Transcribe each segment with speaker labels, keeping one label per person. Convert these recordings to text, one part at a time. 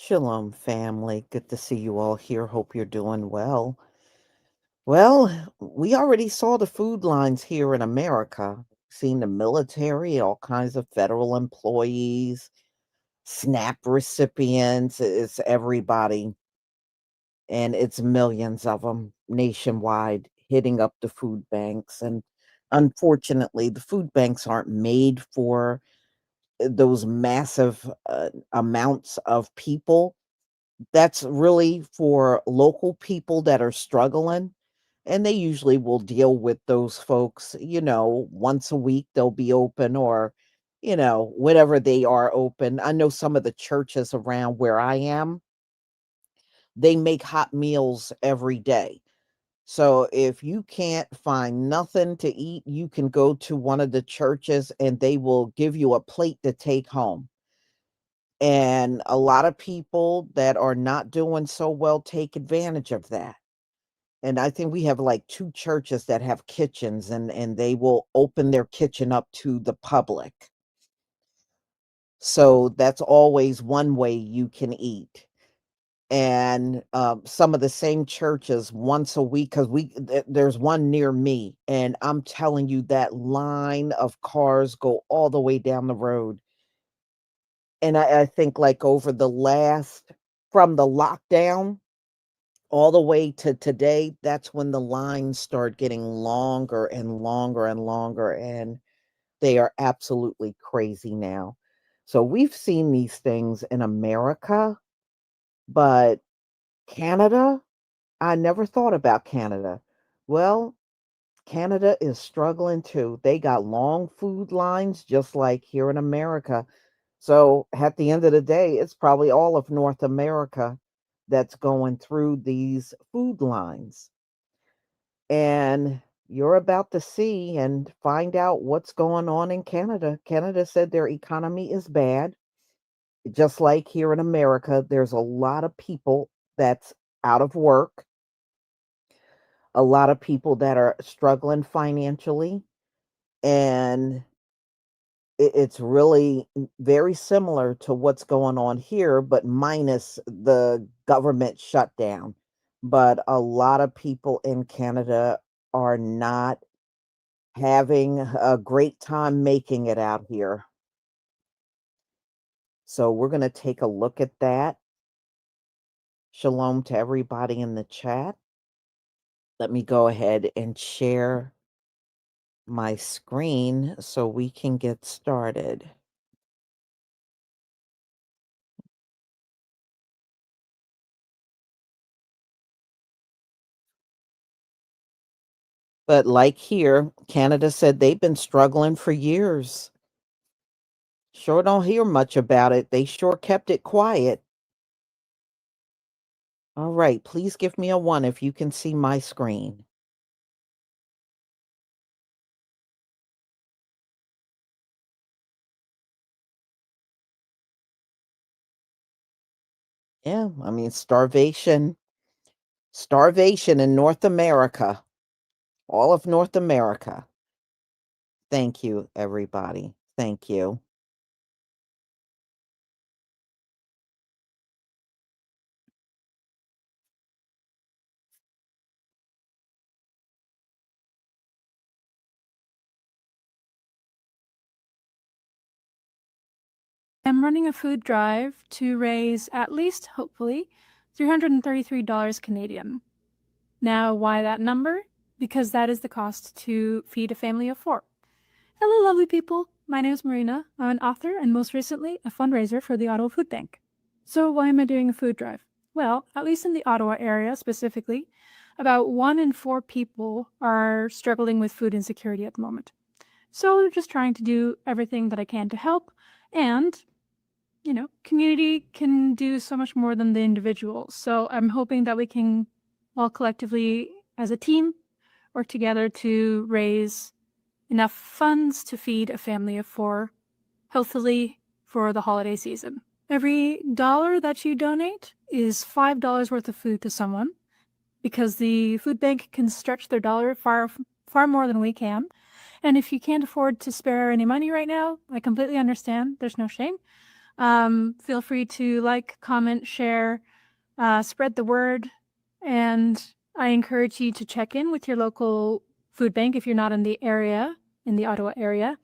Speaker 1: Shalom, family. Good to see you all here. Hope you're doing well. Well, we already saw the food lines here in America. Seen the military, all kinds of federal employees, SNAP recipients. It's everybody, and it's millions of them nationwide hitting up the food banks. And unfortunately, the food banks aren't made for those massive amounts of people. That's really for local people that are struggling, and they usually will deal with those folks, once a week they'll be open or, whenever they are open. I know some of the churches around where I am, they make hot meals every day. So if you can't find nothing to eat, you can go to one of the churches and they will give you a plate to take home. And a lot of people that are not doing so well take advantage of that. And I think we have like 2 churches that have kitchens and they will open their kitchen up to the public. So that's always one way you can eat. And some of the same churches once a week, because there's one near me, and I'm telling you that line of cars go all the way down the road. And I think like over the last from the lockdown all the way to today, that's when the lines start getting longer and longer and longer, and they are absolutely crazy now. So we've seen these things in America, but Canada, I never thought about Canada. Well, Canada is struggling too. They got long food lines just like here in America. So at the end of the day, it's probably all of North America that's going through these food lines. And you're about to see and find out what's going on in Canada. Canada said their economy is bad. Just like here in America, there's a lot of people that's out of work, a lot of people that are struggling financially, and it's really very similar to what's going on here, but minus the government shutdown. But a lot of people in Canada are not having a great time making it out here. So we're going to take a look at that. Shalom to everybody in the chat. Let me go ahead and share my screen so we can get started. But like here, Canada said they've been struggling for years. Sure don't hear much about it. They sure kept it quiet. All right, please give me a 1 if you can see my screen. Yeah, I mean starvation in North America, all of North America. Thank you, everybody. Thank you.
Speaker 2: I'm running a food drive to raise at least, hopefully, $333 Canadian. Now, why that number? Because that is the cost to feed a family of 4. Hello, lovely people. My name is Marina. I'm an author and most recently a fundraiser for the Ottawa Food Bank. So why am I doing a food drive? Well, at least in the Ottawa area specifically, about 1 in 4 people are struggling with food insecurity at the moment. So just trying to do everything that I can to help, and community can do so much more than the individual. So I'm hoping that we can all collectively, as a team, work together to raise enough funds to feed a family of 4 healthily for the holiday season. Every dollar that you donate is $5 worth of food to someone, because the food bank can stretch their dollar far more than we can. And if you can't afford to spare any money right now, I completely understand. There's no shame. Feel free to like, comment, share, spread the word. And I encourage you to check in with your local food bank if you're not in the area, in the Ottawa area.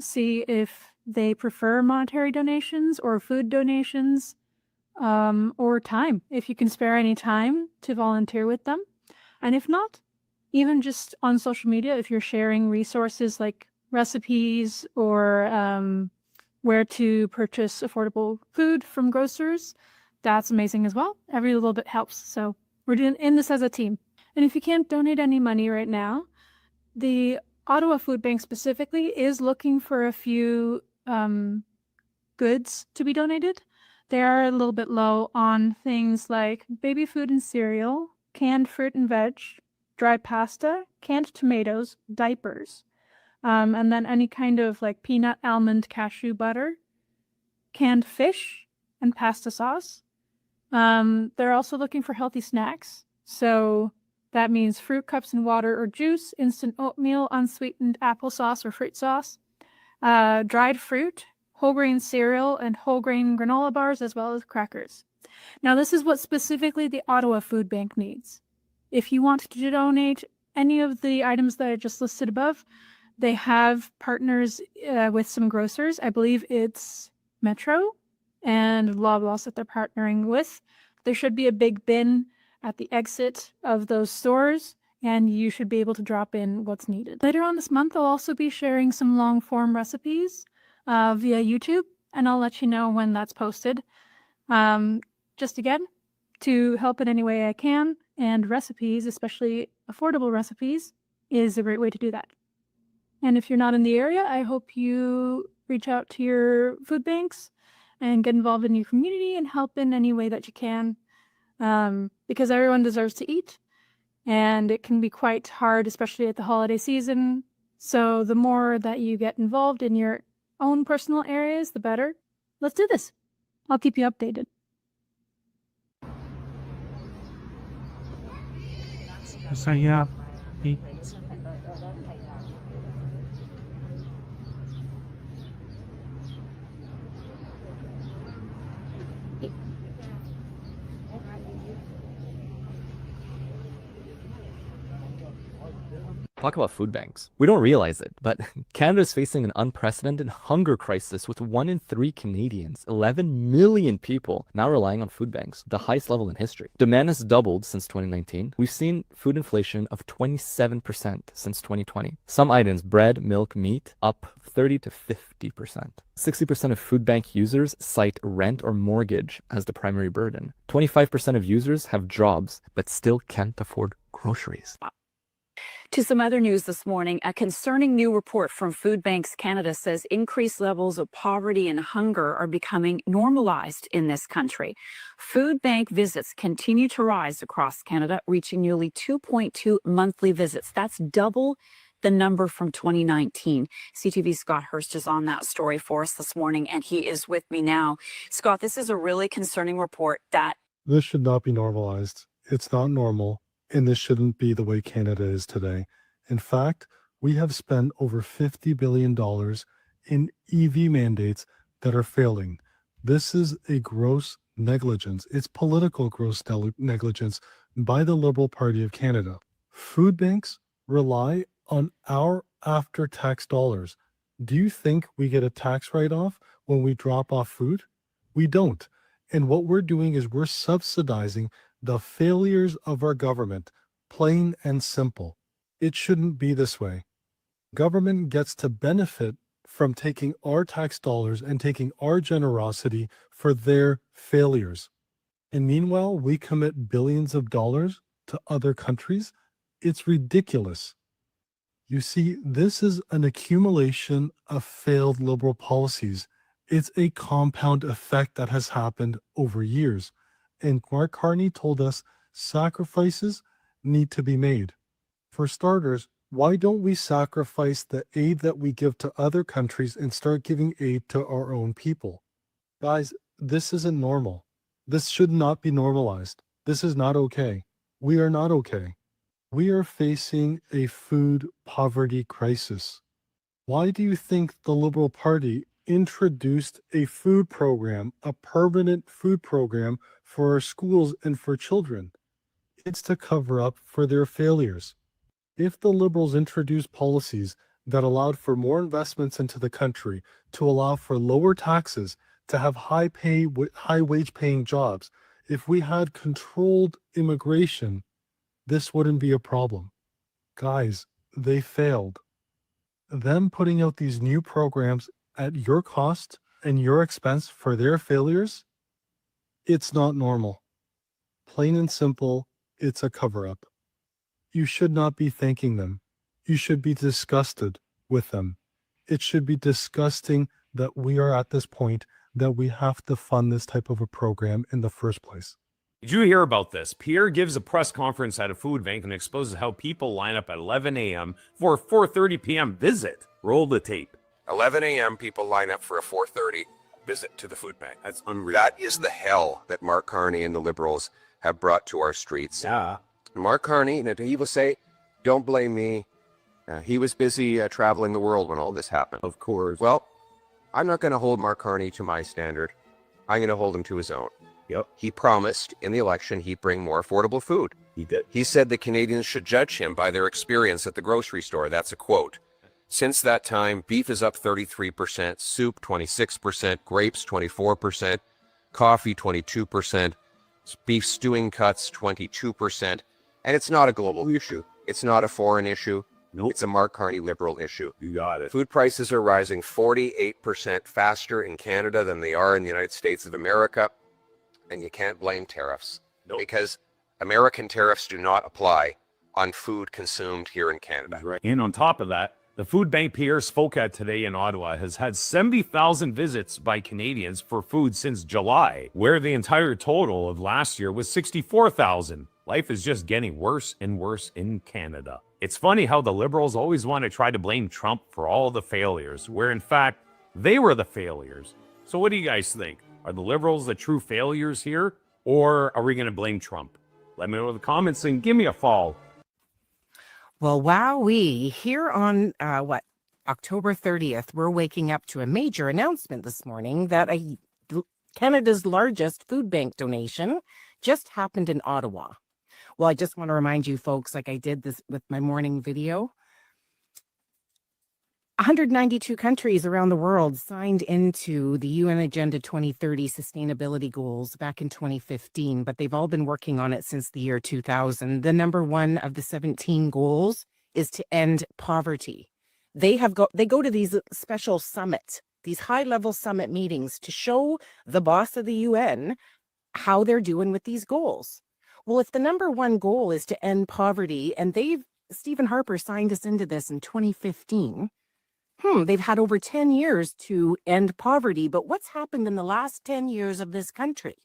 Speaker 2: See if they prefer monetary donations or food donations, or time, if you can spare any time to volunteer with them. And if not, even just on social media, if you're sharing resources like recipes or where to purchase affordable food from grocers, that's amazing as well. Every little bit helps. So we're doing in this as a team. And if you can't donate any money right now, the Ottawa Food Bank specifically is looking for a few goods to be donated. They are a little bit low on things like baby food and cereal, canned fruit and veg, dry pasta, canned tomatoes, diapers, and then any kind of like peanut, almond, cashew butter, canned fish, and pasta sauce. They're also looking for healthy snacks. So that means fruit cups and water or juice, instant oatmeal, unsweetened applesauce or fruit sauce, dried fruit, whole grain cereal, and whole grain granola bars, as well as crackers. Now, this is what specifically the Ottawa Food Bank needs. If you want to donate any of the items that I just listed above, they have partners with some grocers. I believe it's Metro and Loblaws that they're partnering with. There should be a big bin at the exit of those stores, and you should be able to drop in what's needed. Later on this month, I'll also be sharing some long-form recipes via YouTube, and I'll let you know when that's posted. Just again, to help in any way I can, and recipes, especially affordable recipes, is a great way to do that. And if you're not in the area, I hope you reach out to your food banks and get involved in your community and help in any way that you can, because everyone deserves to eat, and it can be quite hard, especially at the holiday season. So the more that you get involved in your own personal areas, the better. Let's do this. I'll keep you updated.
Speaker 3: Saya
Speaker 4: Talk about food banks. We don't realize it, but Canada is facing an unprecedented hunger crisis with 1 in 3 Canadians, 11 million people, now relying on food banks, the highest level in history. Demand has doubled since 2019. We've seen food inflation of 27% since 2020. Some items, bread, milk, meat, up 30 to 50%. 60% of food bank users cite rent or mortgage as the primary burden. 25% of users have jobs, but still can't afford groceries.
Speaker 5: To some other news this morning, a concerning new report from Food Banks Canada says increased levels of poverty and hunger are becoming normalized in this country. Food bank visits continue to rise across Canada, reaching nearly 2.2 monthly visits. That's double the number from 2019. CTV's Scott Hurst is on that story for us this morning, and he is with me now. Scott, this is a really concerning report that...
Speaker 6: This should not be normalized. It's not normal. And this shouldn't be the way Canada is today. In fact, we have spent over $50 billion in EV mandates that are failing. This is a gross negligence. It's political gross negligence by the Liberal Party of Canada. Food banks rely on our after-tax dollars. Do you think we get a tax write-off when we drop off food? We don't. And what we're doing is we're subsidizing the failures of our government, plain and simple. It shouldn't be this way. Government gets to benefit from taking our tax dollars and taking our generosity for their failures. And meanwhile, we commit billions of dollars to other countries. It's ridiculous. You see, this is an accumulation of failed Liberal policies. It's a compound effect that has happened over years. And Mark Carney told us sacrifices need to be made. For starters, why don't we sacrifice the aid that we give to other countries and start giving aid to our own people? Guys, this isn't normal. This should not be normalized. This is not okay. We are not okay. We are facing a food poverty crisis. Why do you think the Liberal Party introduced a food program, a permanent food program for our schools and for children. It's to cover up for their failures. If the Liberals introduced policies that allowed for more investments into the country, to allow for lower taxes, to have high wage paying jobs, if we had controlled immigration, this wouldn't be a problem. Guys, they failed. Them putting out these new programs at your cost and your expense for their failures, it's not normal. Plain and simple, it's a cover-up. You should not be thanking them. You should be disgusted with them. It should be disgusting that we are at this point that we have to fund this type of a program in the first place.
Speaker 7: Did you hear about this? Pierre gives a press conference at a food bank and exposes how people line up at 11 a.m. for a 4:30 p.m. visit. Roll the tape.
Speaker 8: 11 a.m. people line up for a 4:30 visit to the food bank.
Speaker 7: That's unreal.
Speaker 8: That is the hell that Mark Carney and the Liberals have brought to our streets.
Speaker 7: Yeah.
Speaker 8: Mark Carney, he will say, don't blame me. He was busy traveling the world when all this happened.
Speaker 7: Of course.
Speaker 8: Well, I'm not going to hold Mark Carney to my standard. I'm going to hold him to his own.
Speaker 7: Yep.
Speaker 8: He promised in the election he'd bring more affordable food.
Speaker 7: He did.
Speaker 8: He said that Canadians should judge him by their experience at the grocery store. That's a quote. Since that time, beef is up 33%, soup 26%, grapes 24%, coffee 22%, beef stewing cuts 22%. And it's not a global issue. It's not a foreign issue.
Speaker 7: Nope.
Speaker 8: It's a Mark Carney Liberal issue.
Speaker 7: You got it.
Speaker 8: Food prices are rising 48% faster in Canada than they are in the United States of America. And you can't blame tariffs.
Speaker 7: Nope.
Speaker 8: Because American tariffs do not apply on food consumed here in Canada.
Speaker 7: Right. And on top of that, the food bank Pierre spoke at today in Ottawa has had 70,000 visits by Canadians for food since July, where the entire total of last year was 64,000. Life is just getting worse and worse in Canada. It's funny how the Liberals always want to try to blame Trump for all the failures, where in fact, they were the failures. So what do you guys think? Are the Liberals the true failures here? Or are we going to blame Trump? Let me know in the comments and give me a follow.
Speaker 9: Well, wowee, here on October 30th, we're waking up to a major announcement this morning that Canada's largest food bank donation just happened in Ottawa. Well, I just want to remind you folks, like I did this with my morning video, 192 countries around the world signed into the UN Agenda 2030 sustainability goals back in 2015, but they've all been working on it since the year 2000. The number one of the 17 goals is to end poverty. They go to these special summits, these high-level summit meetings to show the boss of the UN how they're doing with these goals. Well, if the number one goal is to end poverty, and Stephen Harper signed us into this in 2015, they've had over 10 years to end poverty, but what's happened in the last 10 years of this country?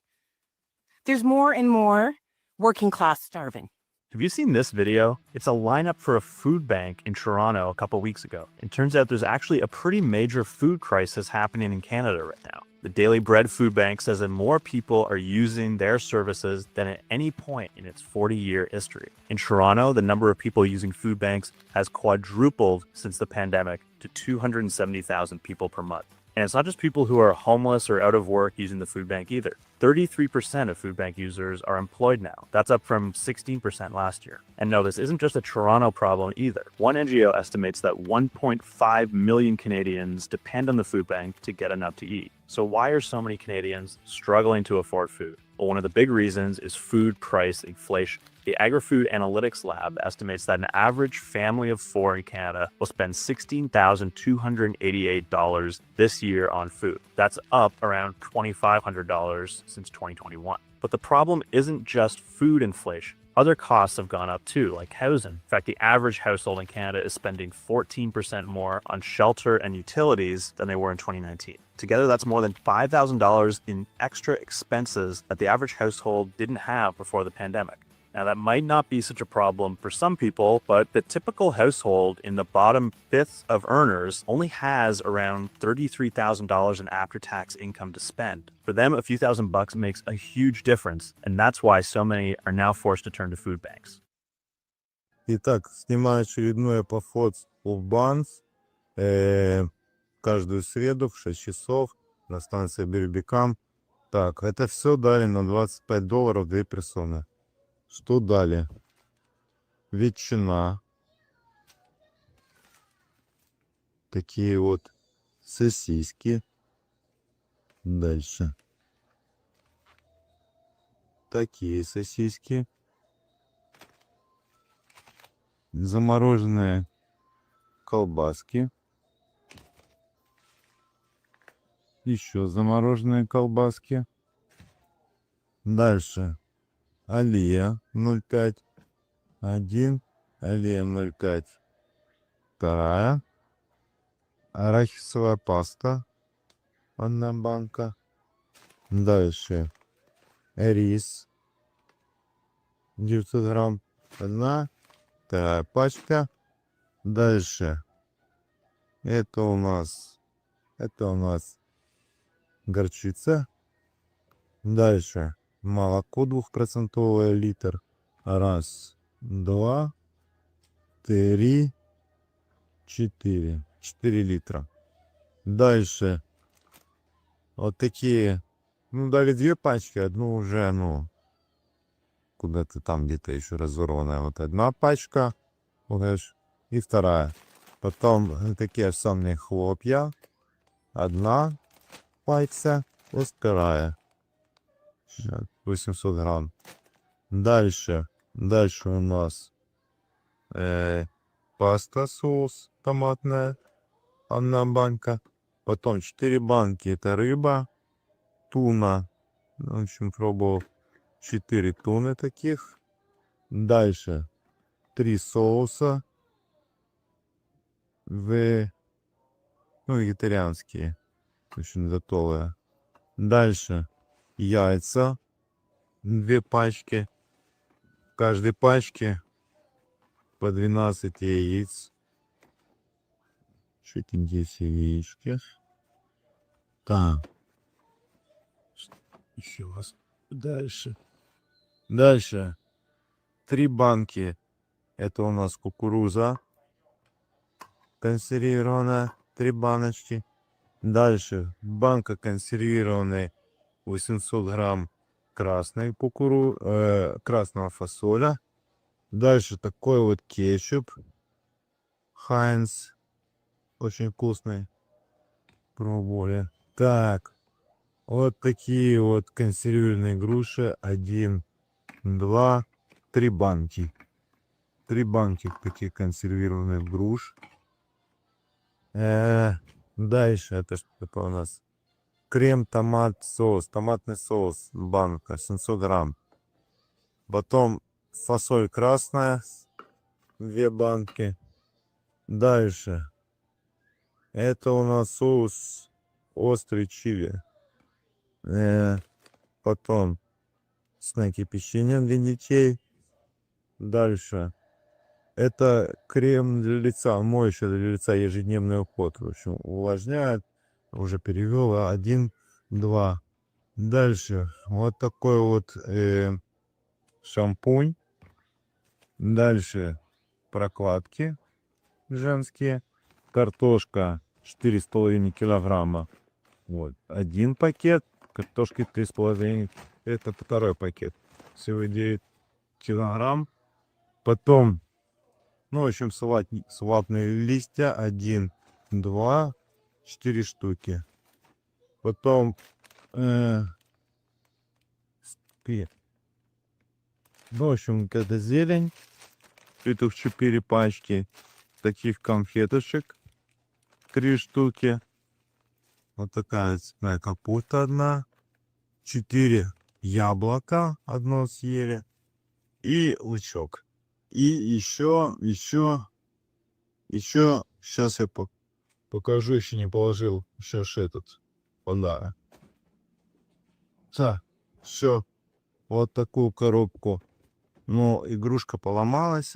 Speaker 9: There's more and more working class starving.
Speaker 10: Have you seen this video? It's a lineup for a food bank in Toronto a couple weeks ago. It turns out there's actually a pretty major food crisis happening in Canada right now. The Daily Bread Food Bank says that more people are using their services than at any point in its 40-year history. In Toronto, the number of people using food banks has quadrupled since the pandemic to 270,000 people per month. And it's not just people who are homeless or out of work using the food bank either. 33% of food bank users are employed now. That's up from 16% last year. And no, this isn't just a Toronto problem either. One NGO estimates that 1.5 million Canadians depend on the food bank to get enough to eat. So why are so many Canadians struggling to afford food? Well, one of the big reasons is food price inflation. The Agri-Food Analytics Lab estimates that an average family of four in Canada will spend $16,288 this year on food. That's up around $2,500 since 2021. But the problem isn't just food inflation. Other costs have gone up too, like housing. In fact, the average household in Canada is spending 14% more on shelter and utilities than they were in 2019. Together, that's more than $5,000 in extra expenses that the average household didn't have before the pandemic. Now, that might not be such a problem for some people, but the typical household in the bottom fifth of earners only has around $33,000 in after-tax income to spend. For them, a few $1,000s makes a huge difference, and that's why so many are now forced to turn to food banks.
Speaker 11: Итак, снимаю очередной поход в Банс. каждую среду в 6 часов на станции Бербикам. Так, это все дали на $25 2 персоны. Что дали? Ветчина. Такие вот сосиски. Дальше. Такие сосиски. Замороженные колбаски. Еще замороженные колбаски. Дальше. Алия 0,5. 1. Алия 0,5. Вторая. Арахисовая паста. 1 банка. Дальше. Рис. 900 грамм. 1. Вторая пачка. Дальше. Это у нас горчица. Дальше. Молоко 2% литр. 1, 2, 3, 4. 4 литра. Дальше. Вот такие. Ну, дали 2 пачки. Одну уже, куда-то там где-то еще разорванная. Вот 1 пачка. И вторая. Потом такие самые хлопья. 1 пачка. И вторая. 800 грамм. Дальше у нас паста соус томатная. 1 банка. Потом 4 банки это рыба. Туна. В общем, пробовал 4 туны таких. Дальше 3 соуса. Вегетарианские. Очень готовые. Дальше яйца. 2 пачки. В каждой пачке по 12 яиц. Что здесь яички? Так. Еще раз. Дальше. 3 банки. Это у нас кукуруза. Консервированная. 3 баночки. Дальше. Банка консервированной 800 грамм красной красного фасоля. Дальше такой вот кетчуп. Хайнс. Очень вкусный. Пробовали. Так. Вот такие вот консервированные груши. 1, 2, 3 банки. 3 банки таких консервированных груш. Дальше это что у нас? Крем, томат, соус. Томатный соус. Банка. 700 грамм. Потом фасоль красная. 2 банки. Дальше. Это у нас соус острый чили. Потом снеки печенье для детей. Дальше. Это крем для лица, моющий для лица, ежедневный уход. В общем, увлажняет. Уже перевел. 1, 2. Дальше. Вот такой вот шампунь. Дальше. Прокладки женские. Картошка 4,5 килограмма. Вот. 1 пакет. Картошки 3,5. Это 2 пакет. Всего 9 килограмм. Потом, в общем, салатные листья. 1, 2, 4 штуки. Потом в общем, это зелень. Это в 4 пачки таких конфеточек. 3 штуки. Вот такая цветная капуста 1. 4 яблока. 1 съели. И лучок. И еще. Сейчас я покажу, еще не положил. Сейчас этот подарок. Так, все. Вот такую коробку. Но игрушка поломалась.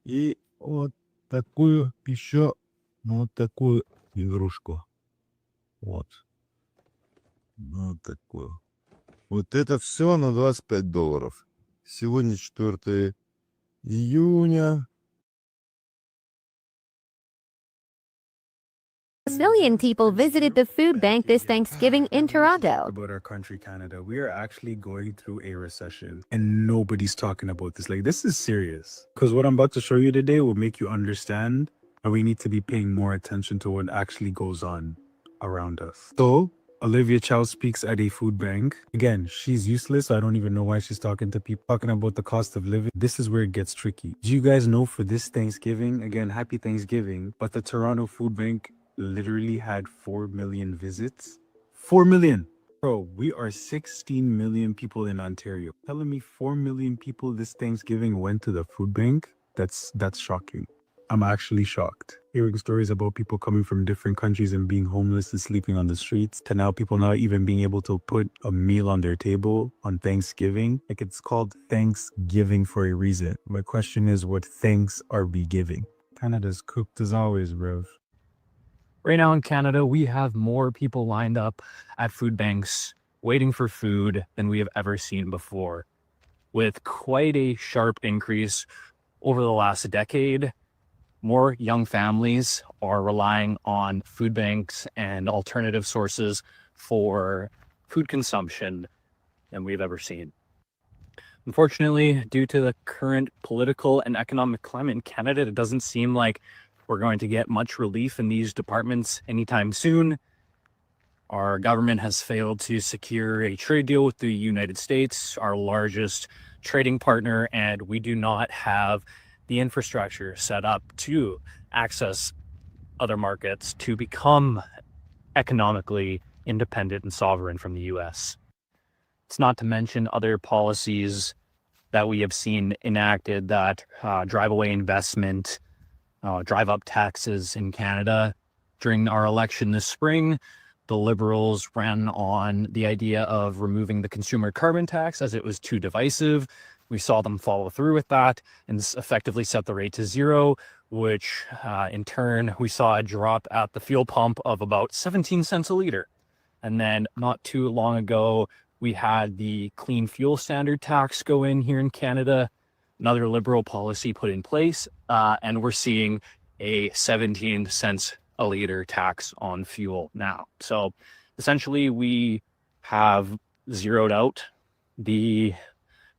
Speaker 11: И вот такую еще. Вот такую игрушку. Вот. Вот такую. Вот это все на $25. Сегодня 4 июня.
Speaker 12: million people visited the food bank this Thanksgiving in Toronto.
Speaker 3: About our country, Canada, we are actually going through a recession and nobody's talking about this. Like, this is serious. Because what I'm about to show you today will make you understand and we need to be paying more attention to what actually goes on around us. So, Olivia Chow speaks at a food bank. Again, she's useless. So I don't even know why she's talking to people, talking about the cost of living. This is where it gets tricky. Do you guys know for this Thanksgiving, again, happy Thanksgiving, but the Toronto Food Bank literally had 4 million visits? 4 million. Bro, we are 16 million people in Ontario. Telling me 4 million people this Thanksgiving went to the food bank? That's shocking. I'm actually shocked. Hearing stories about people coming from different countries and being homeless and sleeping on the streets, to now people not even being able to put a meal on their table on Thanksgiving. Like, it's called Thanksgiving for a reason. My question is, what thanks are we giving? Canada's cooked as always, bro.
Speaker 4: Right now in Canada, we have more people lined up at food banks waiting for food than we have ever seen before, with quite a sharp increase over the last decade. More young families are relying on food banks and alternative sources for food consumption than we've ever seen. Unfortunately, due to the current political and economic climate in Canada, it doesn't seem like we're going to get much relief in these departments anytime soon. Our government has failed to secure a trade deal with the United States, our largest trading partner, and we do not have the infrastructure set up to access other markets to become economically independent and sovereign from the US. It's not to mention other policies that we have seen enacted that drive away investment, drive up taxes in Canada. During our election this spring, the Liberals ran on the idea of removing the consumer carbon tax as it was too divisive. We saw them follow through with that and effectively set the rate to zero, which in turn, we saw a drop at the fuel pump of about 17 cents a liter. And then not too long ago, we had the clean fuel standard tax go in here in Canada, another Liberal policy put in place, and we're seeing a 17 cents a liter tax on fuel now. So essentially, we have zeroed out the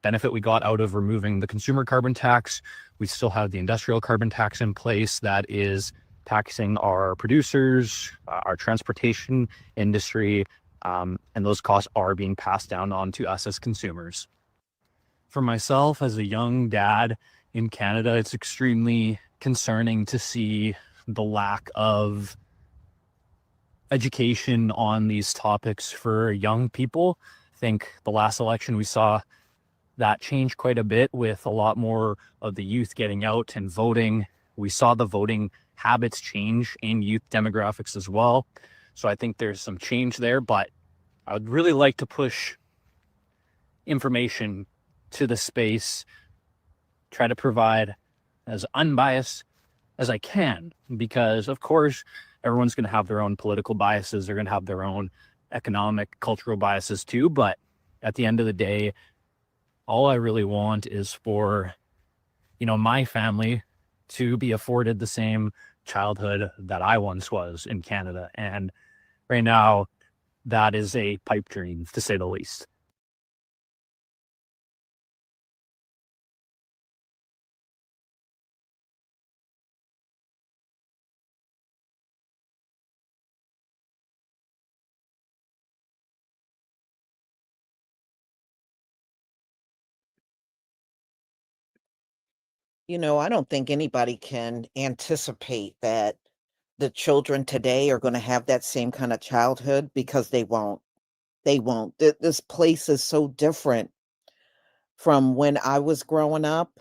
Speaker 4: benefit we got out of removing the consumer carbon tax. We still have the industrial carbon tax in place that is taxing our producers, our transportation industry, and those costs are being passed down on to us as consumers. For myself, as a young dad in Canada, it's extremely concerning to see the lack of education on these topics for young people. I think the last election we saw that changed quite a bit with a lot more of the youth getting out and voting. We saw the voting habits change in youth demographics as well. So I think there's some change there, but I would really like to push information to the space, try to provide as unbiased as I can, because of course, everyone's going to have their own political biases. They're going to have their own economic, cultural biases too. But at the end of the day, all I really want is for, my family to be afforded the same childhood that I once was in Canada. And right now, that is a pipe dream, to say the least.
Speaker 1: I don't think anybody can anticipate that the children today are going to have that same kind of childhood because they won't. They won't. This place is so different from when I was growing up,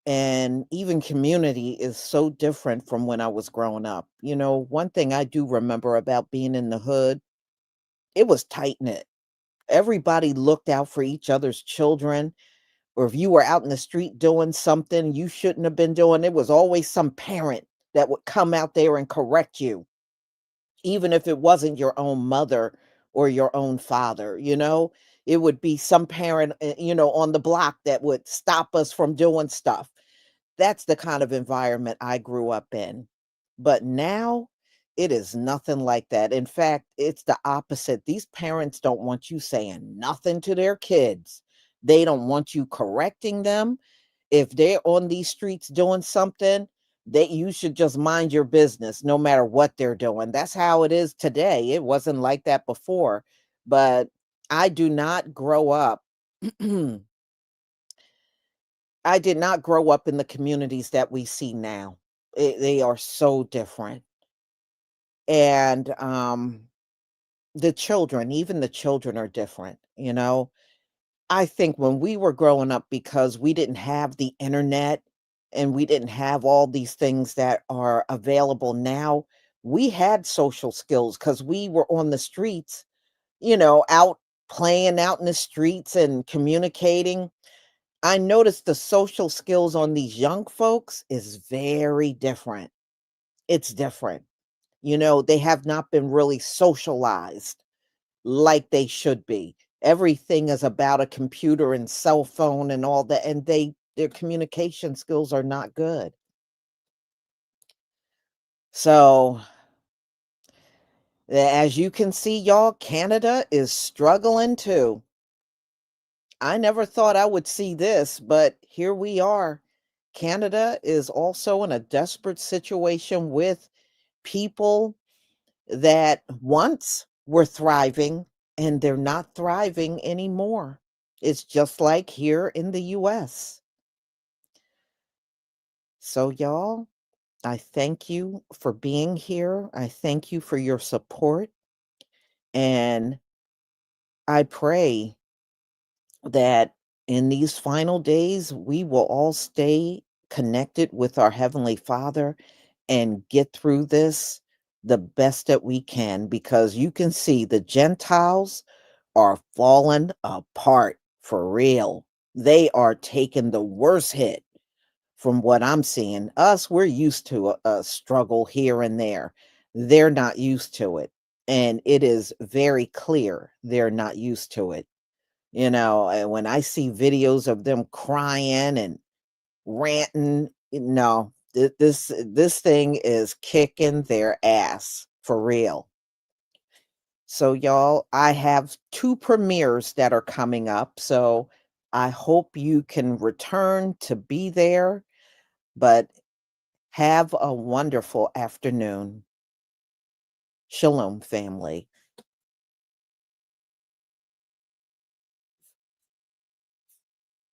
Speaker 1: and even community is so different from when I was growing up. One thing I do remember about being in the hood, it was tight knit. Everybody looked out for each other's children, or if you were out in the street doing something you shouldn't have been doing, there was always some parent that would come out there and correct you, even if it wasn't your own mother or your own father. It would be some parent, on the block that would stop us from doing stuff. That's the kind of environment I grew up in. But now It is nothing like that. In fact, it's the opposite. These parents don't want you saying nothing to their kids. They don't want you correcting them. If they're on these streets doing something, that you should just mind your business no matter what they're doing. That's how it is today. It wasn't like that before. But I do not grow up. I did not grow up in the communities that we see now. They are so different. And the children, even the children are different, you know? I think when we were growing up, because we didn't have the internet and we didn't have all these things that are available now, we had social skills because we were on the streets, out playing out in the streets and communicating. I noticed the social skills on these young folks is very different. It's different. They have not been really socialized like they should be. Everything is about a computer and cell phone and all that, and their communication skills are not good. So, as you can see, y'all, Canada is struggling too. I never thought I would see this, but here we are. Canada is also in a desperate situation with people that once were thriving and they're not thriving anymore. It's just like here in the US. So, y'all, I thank you for being here. I thank you for your support. And I pray that in these final days, we will all stay connected with our Heavenly Father and get through this the best that we can, because you can see the Gentiles are falling apart for real. They are taking the worst hit from what I'm seeing. Us, we're used to a struggle here and there. They're not used to it. And it is very clear they're not used to it. And when I see videos of them crying and ranting, no, this thing is kicking their ass for real. So, y'all, I have 2 premieres that are coming up, so I hope you can return to be there, but have a wonderful afternoon. Shalom, family.